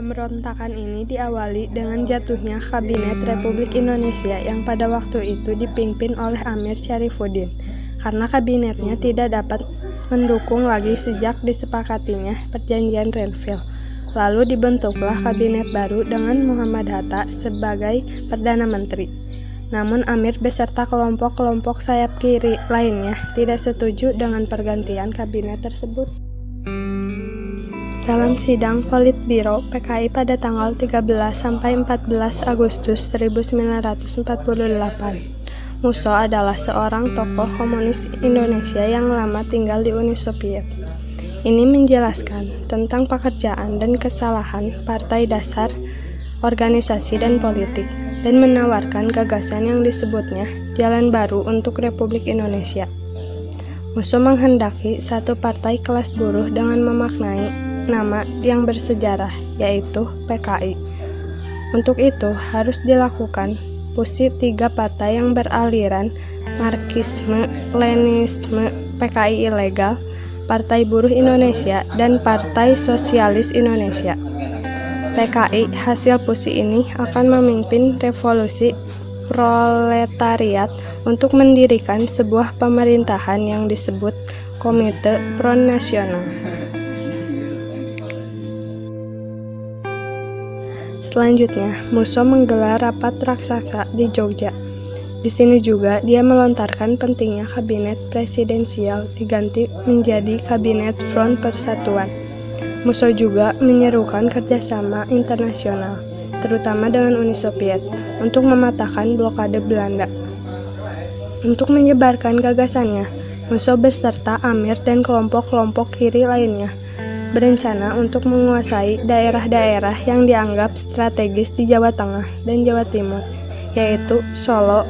Pemberontakan ini diawali dengan jatuhnya Kabinet Republik Indonesia yang pada waktu itu dipimpin oleh Amir Syarifuddin, karena kabinetnya tidak dapat mendukung lagi sejak disepakatinya Perjanjian Renville. Lalu dibentuklah kabinet baru dengan Muhammad Hatta sebagai Perdana Menteri. Namun Amir beserta kelompok-kelompok sayap kiri lainnya tidak setuju dengan pergantian kabinet tersebut. Dalam sidang Politbiro PKI pada tanggal 13 sampai 14 Agustus 1948, Musso adalah seorang tokoh komunis Indonesia yang lama tinggal di Uni Soviet. Ini menjelaskan tentang pekerjaan dan kesalahan partai dasar, organisasi dan politik, dan menawarkan gagasan yang disebutnya jalan baru untuk Republik Indonesia. Musso menghendaki satu partai kelas buruh dengan memaknai nama yang bersejarah, yaitu PKI. Untuk itu harus dilakukan fusi tiga partai yang beraliran Marxisme, Leninisme, PKI ilegal, Partai Buruh Indonesia, dan Partai Sosialis Indonesia. PKI hasil fusi ini akan memimpin revolusi proletariat untuk mendirikan sebuah pemerintahan yang disebut Komite Front Nasional. Selanjutnya, Musso menggelar rapat raksasa di Jogja. Di sini juga dia melontarkan pentingnya kabinet presidensial diganti menjadi kabinet Front Persatuan. Musso juga menyerukan kerjasama internasional, terutama dengan Uni Soviet, untuk mematahkan blokade Belanda. Untuk menyebarkan gagasannya, Musso beserta Amir dan kelompok-kelompok kiri lainnya berencana untuk menguasai daerah-daerah yang dianggap strategis di Jawa Tengah dan Jawa Timur, yaitu Solo,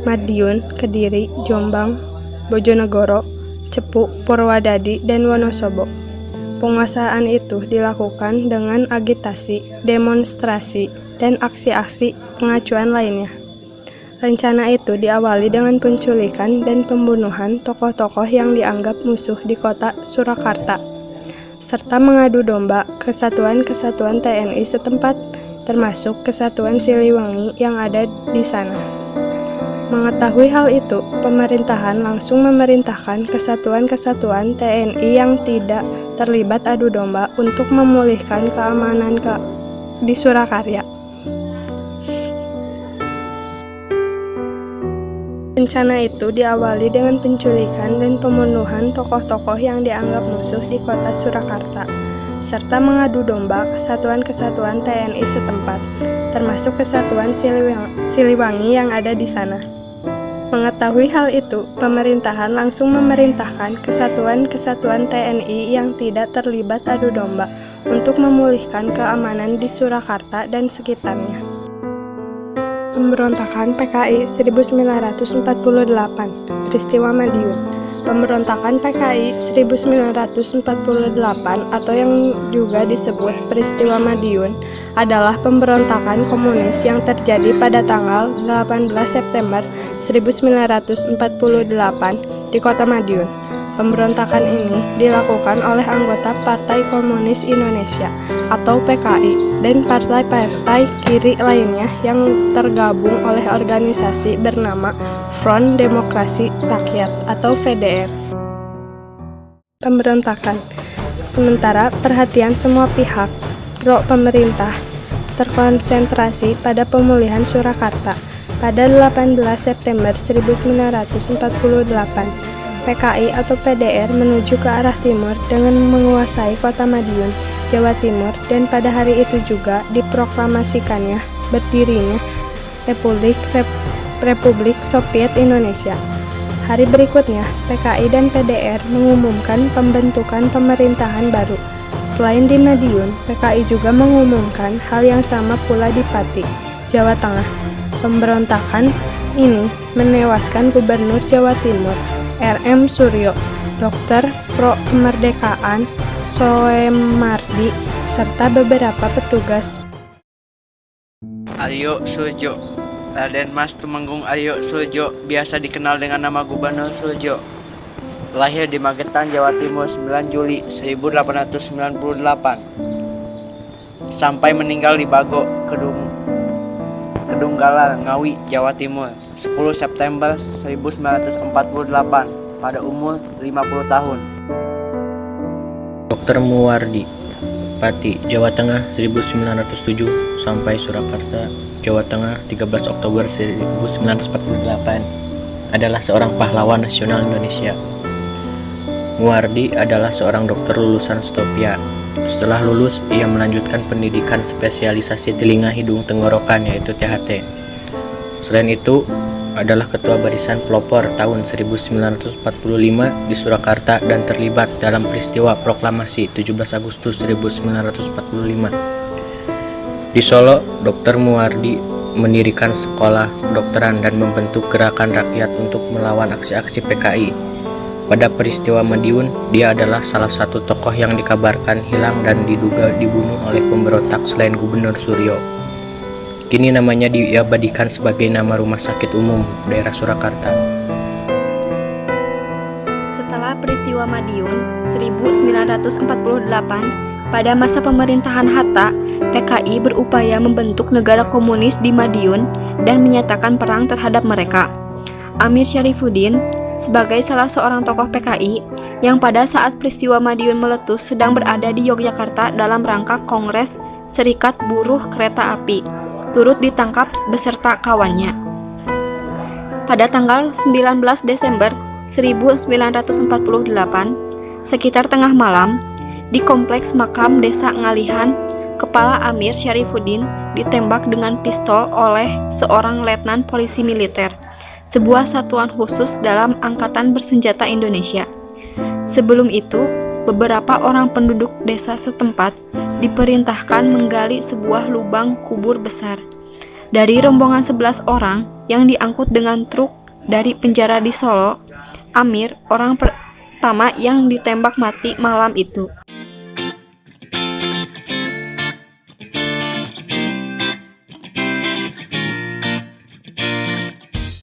Madiun, Kediri, Jombang, Bojonegoro, Cepu, Purwodadi, dan Wonosobo. Penguasaan itu dilakukan dengan agitasi, demonstrasi, dan aksi-aksi pengacuan lainnya. Rencana itu diawali dengan penculikan dan pembunuhan tokoh-tokoh yang dianggap musuh di kota Surakarta, serta mengadu domba kesatuan-kesatuan TNI setempat, termasuk kesatuan Siliwangi yang ada di sana. Mengetahui hal itu, pemerintahan langsung memerintahkan kesatuan-kesatuan TNI yang tidak terlibat adu domba untuk memulihkan keamanan di Surakarta. Rencana itu diawali dengan penculikan dan pembunuhan tokoh-tokoh yang dianggap musuh di kota Surakarta, serta mengadu domba kesatuan-kesatuan TNI setempat, termasuk kesatuan Siliwangi yang ada di sana. Mengetahui hal itu, pemerintahan langsung memerintahkan kesatuan-kesatuan TNI yang tidak terlibat adu domba untuk memulihkan keamanan di Surakarta dan sekitarnya. Pemberontakan PKI 1948, peristiwa Madiun. Pemberontakan PKI 1948 atau yang juga disebut peristiwa Madiun adalah pemberontakan komunis yang terjadi pada tanggal 18 September 1948 di kota Madiun. Pemberontakan ini dilakukan oleh anggota Partai Komunis Indonesia atau PKI dan partai-partai kiri lainnya yang tergabung oleh organisasi bernama Front Demokrasi Rakyat atau VDR. Pemberontakan. Sementara perhatian semua pihak pro pemerintah terkonsentrasi pada pemulihan Surakarta. Pada 18 September 1948, PKI atau PDR menuju ke arah timur dengan menguasai kota Madiun, Jawa Timur, dan pada hari itu juga diproklamasikannya berdirinya Republik Soviet Indonesia. Hari berikutnya, PKI dan PDR mengumumkan pembentukan pemerintahan baru. Selain di Madiun, PKI juga mengumumkan hal yang sama pula di Pati, Jawa Tengah. Pemberontakan ini menewaskan Gubernur Jawa Timur, R.M. Suryo, Dokter Pro Kemerdekaan Soemardi, serta beberapa petugas. Aryo Suryo. Raden Mas Tumenggung Aryo Suryo, biasa dikenal dengan nama Gubernur Suryo, lahir di Magetan, Jawa Timur 9 Juli 1898. sampai meninggal di Bago, Kedunggalan, Ngawi, Jawa Timur, 10 September 1948 pada umur 50 tahun. Dr. Muwardi, Pati, Jawa Tengah 1907 sampai Surakarta, Jawa Tengah 13 Oktober 1948 adalah seorang pahlawan nasional Indonesia. Muwardi adalah seorang dokter lulusan Stopia. Setelah lulus, ia melanjutkan pendidikan spesialisasi telinga hidung tenggorokan yaitu THT. Selain itu, adalah ketua barisan pelopor tahun 1945 di Surakarta dan terlibat dalam peristiwa proklamasi 17 Agustus 1945. Di Solo, Dr. Muwardi mendirikan sekolah kedokteran dan membentuk gerakan rakyat untuk melawan aksi-aksi PKI. Pada peristiwa Madiun, dia adalah salah satu tokoh yang dikabarkan hilang dan diduga dibunuh oleh pemberontak selain Gubernur Suryo. Kini namanya diabadikan sebagai nama Rumah Sakit Umum Daerah Surakarta. Setelah peristiwa Madiun 1948, pada masa pemerintahan Hatta, PKI berupaya membentuk negara komunis di Madiun dan menyatakan perang terhadap mereka. Amir Syarifuddin sebagai salah seorang tokoh PKI yang pada saat peristiwa Madiun meletus sedang berada di Yogyakarta dalam rangka Kongres Serikat Buruh Kereta Api, turut ditangkap beserta kawannya. Pada tanggal 19 Desember 1948, sekitar tengah malam, di kompleks makam Desa Ngalihan, Kepala Amir Syarifuddin ditembak dengan pistol oleh seorang letnan polisi militer, sebuah satuan khusus dalam Angkatan Bersenjata Indonesia. Sebelum itu, beberapa orang penduduk desa setempat diperintahkan menggali sebuah lubang kubur besar. Dari rombongan 11 orang yang diangkut dengan truk dari penjara di Solo, Amir orang pertama yang ditembak mati malam itu.